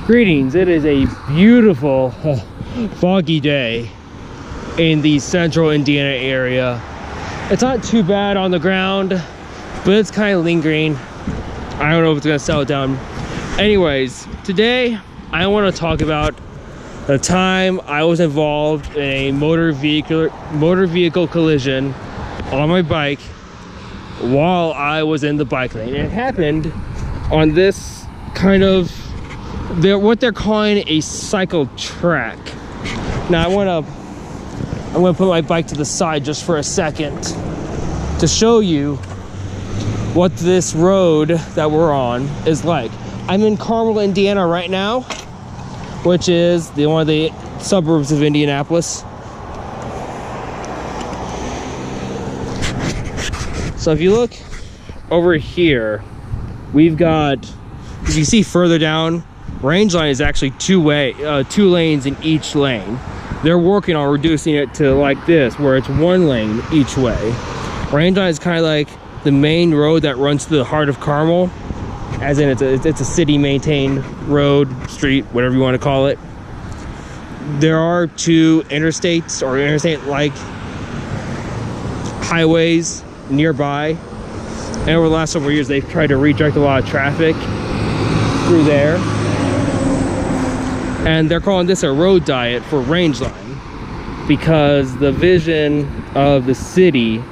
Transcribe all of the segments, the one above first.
Greetings, it is a beautiful foggy day in the central Indiana area. It's not too bad on the ground, but it's kind of lingering. I don't know if it's gonna settle down. Anyways, today I want to talk about the time I was involved in a motor vehicle collision on my bike while I was in the bike lane. It happened on this kind of what they're calling a cycle track. Now I'm gonna put my bike to the side just for a second to show you what this road that we're on is like. I'm in Carmel, Indiana right now, which is one of the suburbs of Indianapolis. So if you look over here, we've got, as you see further down, range line is actually two lanes in each lane. They're working on reducing it to like this, where it's one lane each way. Range line is kind of like the main road that runs through the heart of Carmel, as in it's a city maintained road, street, whatever you want to call it. There are two interstates or interstate like highways nearby, and over the last several years they've tried to redirect a lot of traffic through there, and they're calling this a road diet for range line because the vision of the city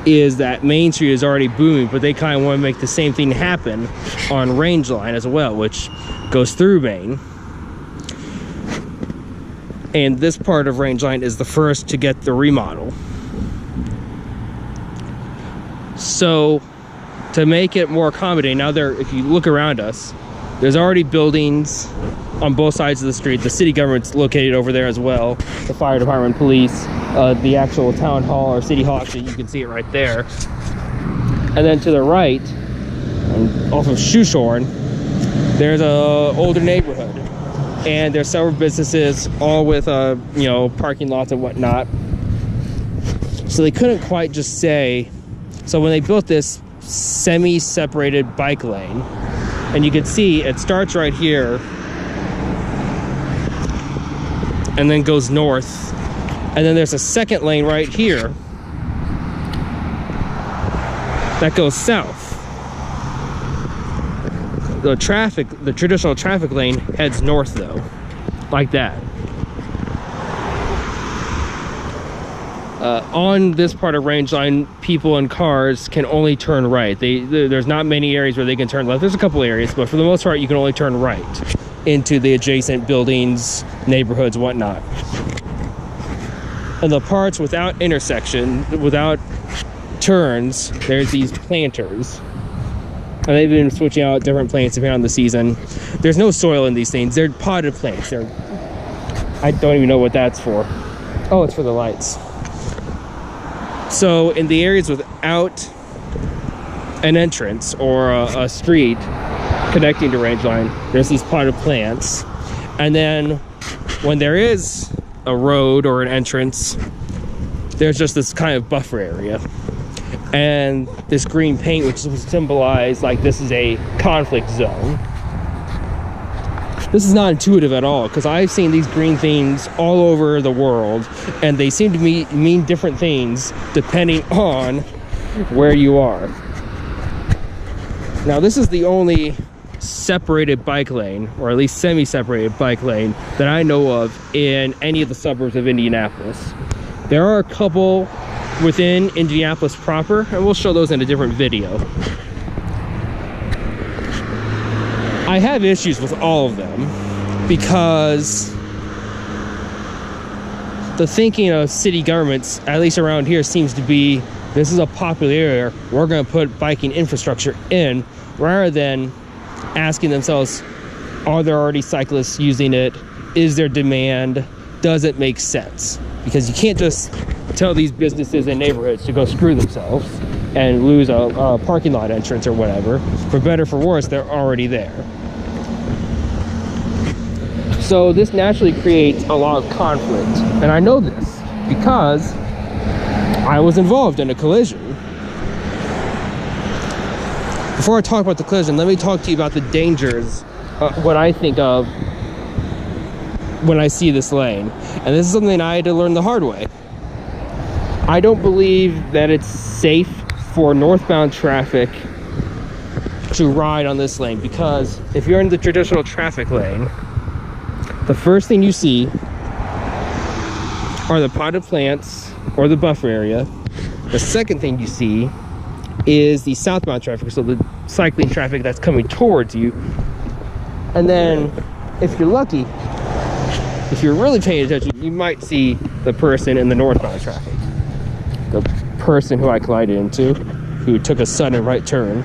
is that Main Street is already booming, but they kind of want to make the same thing happen on range line as well, which goes through Main. And this part of range line is the first to get the remodel. So to make it more accommodating, now if you look around us, there's already buildings on both sides of the street. The city government's located over there as well. The fire department, police, the actual town hall or city hall, actually you can see it right there. And then to the right, off of Shoeshorn, there's a older neighborhood. And there's several businesses, all with parking lots and whatnot. So they couldn't quite just say, so when they built this semi-separated bike lane, and you can see it starts right here and then goes north, and then there's a second lane right here that goes south. The traditional traffic lane heads north though, like that. On this part of range line, people and cars can only turn right. There's not many areas where they can turn left. There's a couple areas, but for the most part, you can only turn right into the adjacent buildings, neighborhoods, whatnot. And the parts without intersection, without turns, there's these planters. And they've been switching out different plants depending on the season. There's no soil in these things. They're potted plants. I don't even know what that's for. Oh, it's for the lights. So in the areas without an entrance or a street connecting to range line, there's these potted plants. And then when there is a road or an entrance, there's just this kind of buffer area. And this green paint, which is symbolized like this is a conflict zone. This is not intuitive at all, because I've seen these green things all over the world, and they seem to mean different things depending on where you are. Now, this is the only separated bike lane, or at least semi-separated bike lane, that I know of in any of the suburbs of Indianapolis. There are a couple within Indianapolis proper, and we'll show those in a different video. I have issues with all of them because the thinking of city governments, at least around here, seems to be this is a popular area, we're going to put biking infrastructure in, rather than asking themselves, are there already cyclists using it? Is there demand? Does it make sense? Because you can't just tell these businesses and neighborhoods to go screw themselves and lose a parking lot entrance or whatever. For better or for worse, they're already there. So this naturally creates a lot of conflict. And I know this because I was involved in a collision. Before I talk about the collision, let me talk to you about the dangers, what I think of when I see this lane. And this is something I had to learn the hard way. I don't believe that it's safe for northbound traffic to ride on this lane, because if you're in the traditional traffic lane, the first thing you see are the potted plants or the buffer area. The second thing you see is the southbound traffic, so the cycling traffic that's coming towards you. And then if you're lucky, if you're really paying attention, you might see the person in the northbound traffic. The person who I collided into, who took a sudden right turn,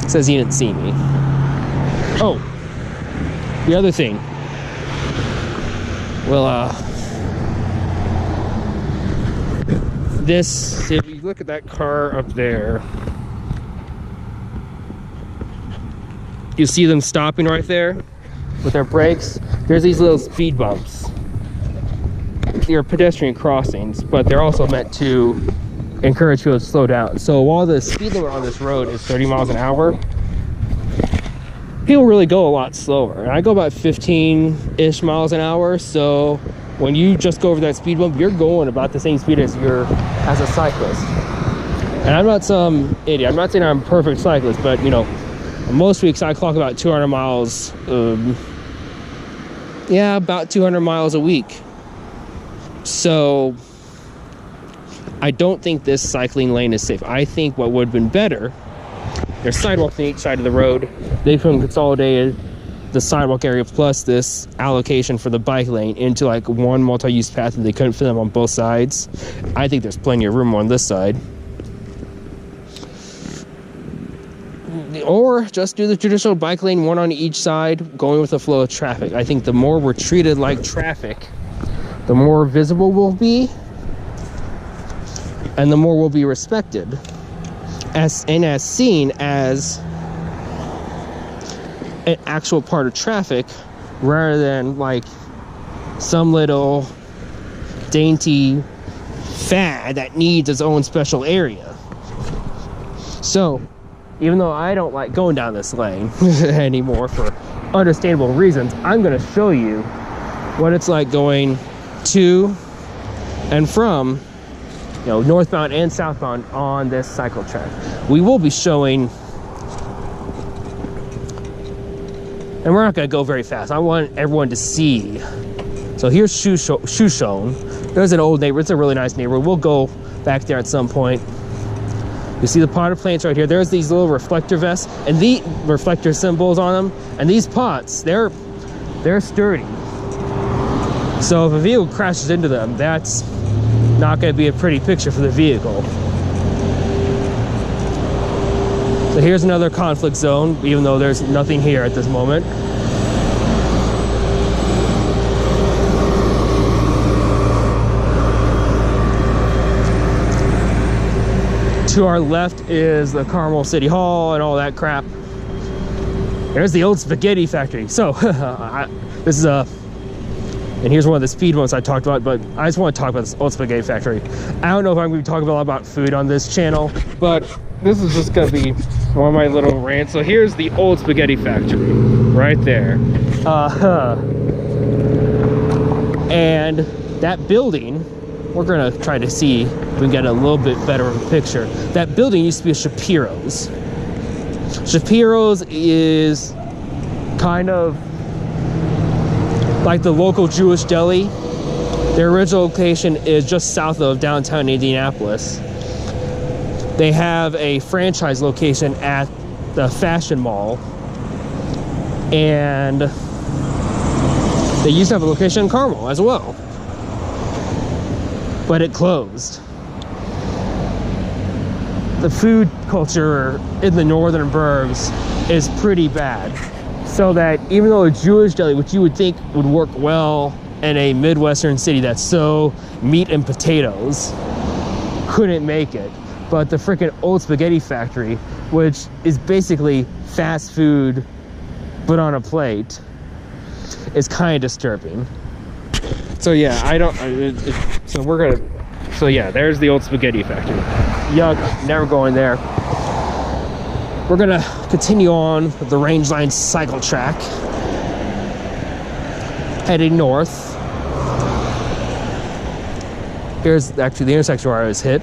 says he didn't see me. Oh, the other thing. Well, this, if you look at that car up there, you see them stopping right there with their brakes. There's these little speed bumps. They're pedestrian crossings, but they're also meant to encourage people to slow down. So while the speed limit on this road is 30 miles an hour, people really go a lot slower. And I go about 15-ish miles an hour, so when you just go over that speed bump, you're going about the same speed as a cyclist. And I'm not some idiot. I'm not saying I'm a perfect cyclist, but you know, most weeks I clock about 200 miles. Yeah, about 200 miles a week. So I don't think this cycling lane is safe. I think what would have been better, there's sidewalks on each side of the road. They've consolidated the sidewalk area plus this allocation for the bike lane into like one multi-use path, and they couldn't fit them on both sides. I think there's plenty of room on this side. Or just do the traditional bike lane, one on each side, going with the flow of traffic. I think the more we're treated like traffic, the more visible we'll be, and the more we'll be respected as seen as an actual part of traffic, rather than like some little dainty fad that needs its own special area. So even though I don't like going down this lane anymore for understandable reasons, I'm going to show you what it's like going to and from, you know, northbound and southbound on this cycle track. We will be showing, and we're not going to go very fast. I want everyone to see. So here's Shoeshone. There's an old neighborhood. It's a really nice neighborhood. We'll go back there at some point. You see the potted plants right here. There's these little reflector vests and the reflector symbols on them. And these pots, they're sturdy. So if a vehicle crashes into them, that's not going to be a pretty picture for the vehicle. So here's another conflict zone, even though there's nothing here at this moment. To our left is the Carmel City Hall and all that crap. There's the old spaghetti factory. So this is and here's one of the speed bumps I talked about, but I just want to talk about this old spaghetti factory. I don't know if I'm going to be talking a lot about food on this channel, but this is just going to be one of my little rants. So here's the old spaghetti factory right there. And that building, we're going to try to see if we can get a little bit better of a picture. That building used to be a Shapiro's. Shapiro's is kind of like the local Jewish deli. Their original location is just south of downtown Indianapolis. They have a franchise location at the Fashion Mall, and they used to have a location in Carmel as well, but it closed. The food culture in the northern burbs is pretty bad. So that even though a Jewish deli, which you would think would work well in a Midwestern city that's so meat and potatoes, couldn't make it. But the freaking old spaghetti factory, which is basically fast food but on a plate, is kind of disturbing. So yeah, so yeah, there's the old spaghetti factory. Yuck, never going there. We're gonna continue on with the Rangeline cycle track. heading north. Here's actually the intersection where I was hit.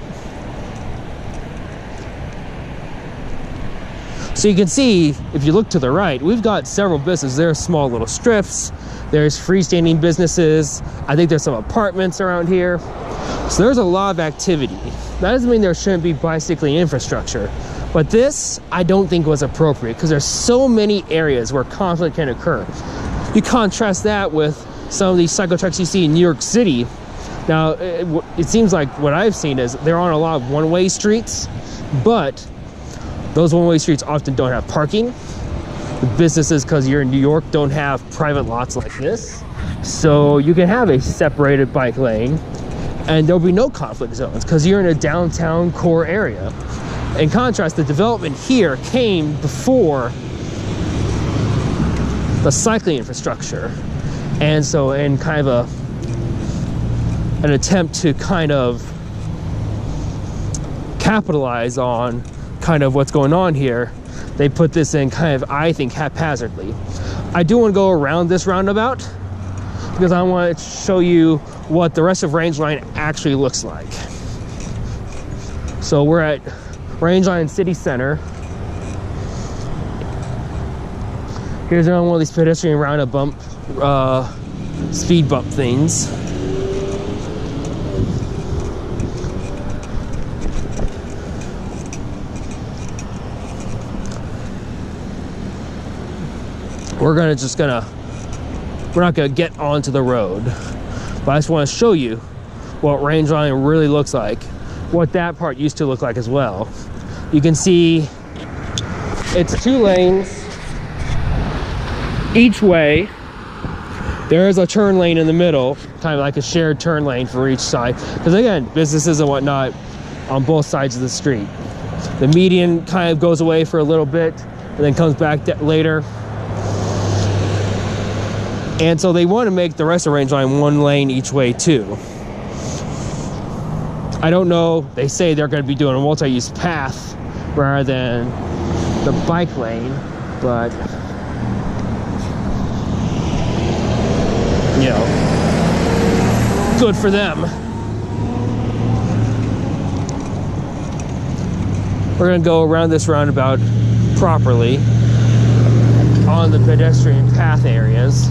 So you can see, if you look to the right, we've got several businesses. There are small little strips. There's freestanding businesses. I think there's some apartments around here. So there's a lot of activity. That doesn't mean there shouldn't be bicycling infrastructure. But this, I don't think was appropriate because there's so many areas where conflict can occur. You contrast that with some of these cycle tracks you see in New York City. Now, it seems like what I've seen is they're on a lot of one-way streets, but those one-way streets often don't have parking. The businesses, because you're in New York, don't have private lots like this. So you can have a separated bike lane and there'll be no conflict zones because you're in a downtown core area. In contrast, the development here came before the cycling infrastructure. And so in kind of an attempt to kind of capitalize on kind of what's going on here, they put this in kind of, I think, haphazardly. I do want to go around this roundabout because I want to show you what the rest of Rangeline actually looks like. So we're at Rangeline City Center. Here's another one of these pedestrian roundabout bump, speed bump things. We're not gonna get onto the road, but I just want to show you what Rangeline really looks like, what that part used to look like as well. You can see it's 2 lanes each way. There is a turn lane in the middle, kind of like a shared turn lane for each side, because again, businesses and whatnot on both sides of the street. The median kind of goes away for a little bit and then comes back later. And so they want to make the rest of Rangeline 1 lane each way too. I don't know, they say they're going to be doing a multi-use path rather than the bike lane, but you know, good for them. We're going to go around this roundabout properly on the pedestrian path areas.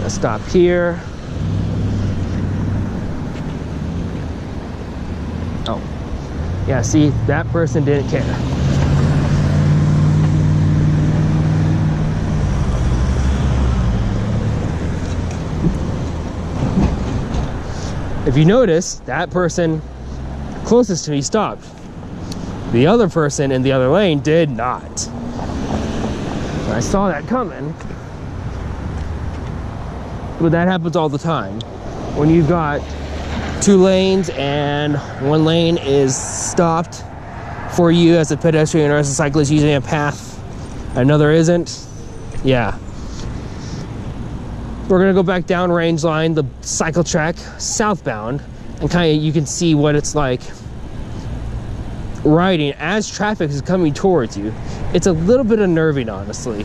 Stop here. Oh, yeah, see, that person didn't care. If you notice, that person closest to me stopped. The other person in the other lane did not. I saw that coming. But that happens all the time. When you've got 2 lanes and 1 lane is stopped for you as a pedestrian or as a cyclist using a path, another isn't. Yeah. We're gonna go back down Rangeline, the cycle track, southbound, and kind of you can see what it's like riding as traffic is coming towards you. It's a little bit unnerving, honestly.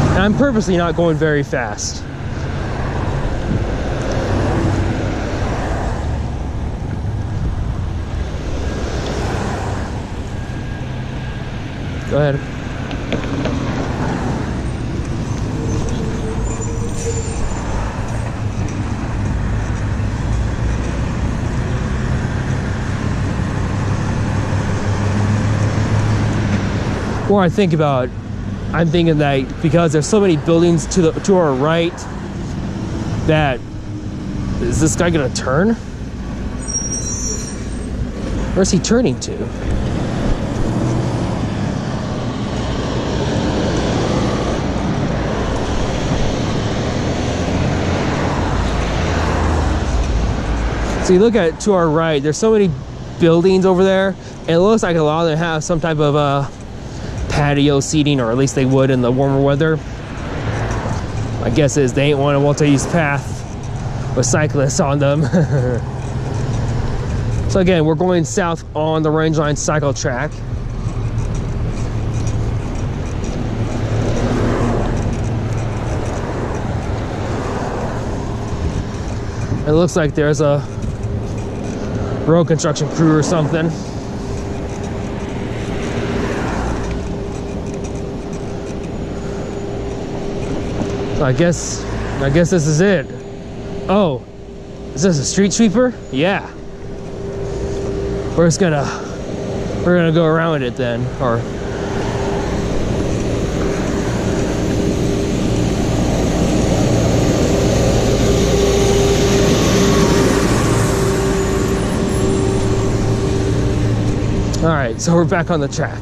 And I'm purposely not going very fast. Go ahead. More I think about, I'm thinking that because there's so many buildings to our right, that is this guy gonna turn? Where's he turning to? So you look at to our right, there's so many buildings over there, and it looks like a lot of them have some type of patio seating, or at least they would in the warmer weather. My guess is they ain't want a multi-use path with cyclists on them. So again, we're going south on the Rangeline cycle track. It looks like there's a road construction crew or something. So I guess this is it. Oh, is this a street sweeper? Yeah. We're gonna go around it then, or all right, so we're back on the track.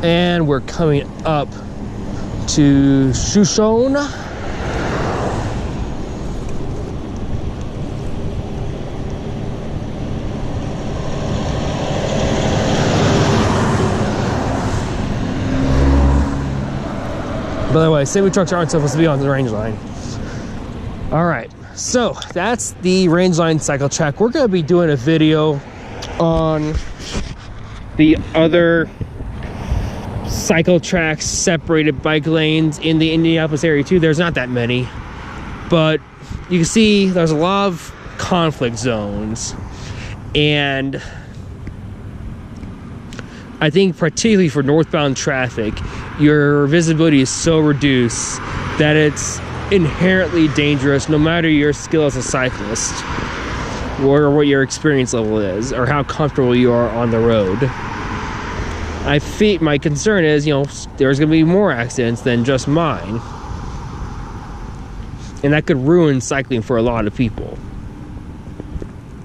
And we're coming up to Shoshone. By the way, semi-trucks aren't supposed to be on the Rangeline. All right, so that's the Rangeline cycle track. We're gonna be doing a video on the other cycle tracks, separated bike lanes in the Indianapolis area too. There's not that many, but you can see there's a lot of conflict zones, and I think particularly for northbound traffic, your visibility is so reduced that it's inherently dangerous no matter your skill as a cyclist or what your experience level is or how comfortable you are on the road. My concern is, there's gonna be more accidents than just mine, and that could ruin cycling for a lot of people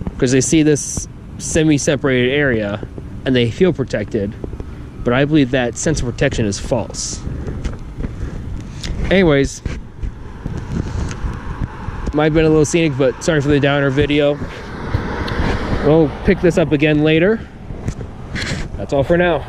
because they see this semi-separated area and they feel protected, but I believe that sense of protection is false. Anyways, might have been a little scenic, but sorry for the downer video. We'll pick this up again later. That's all for now.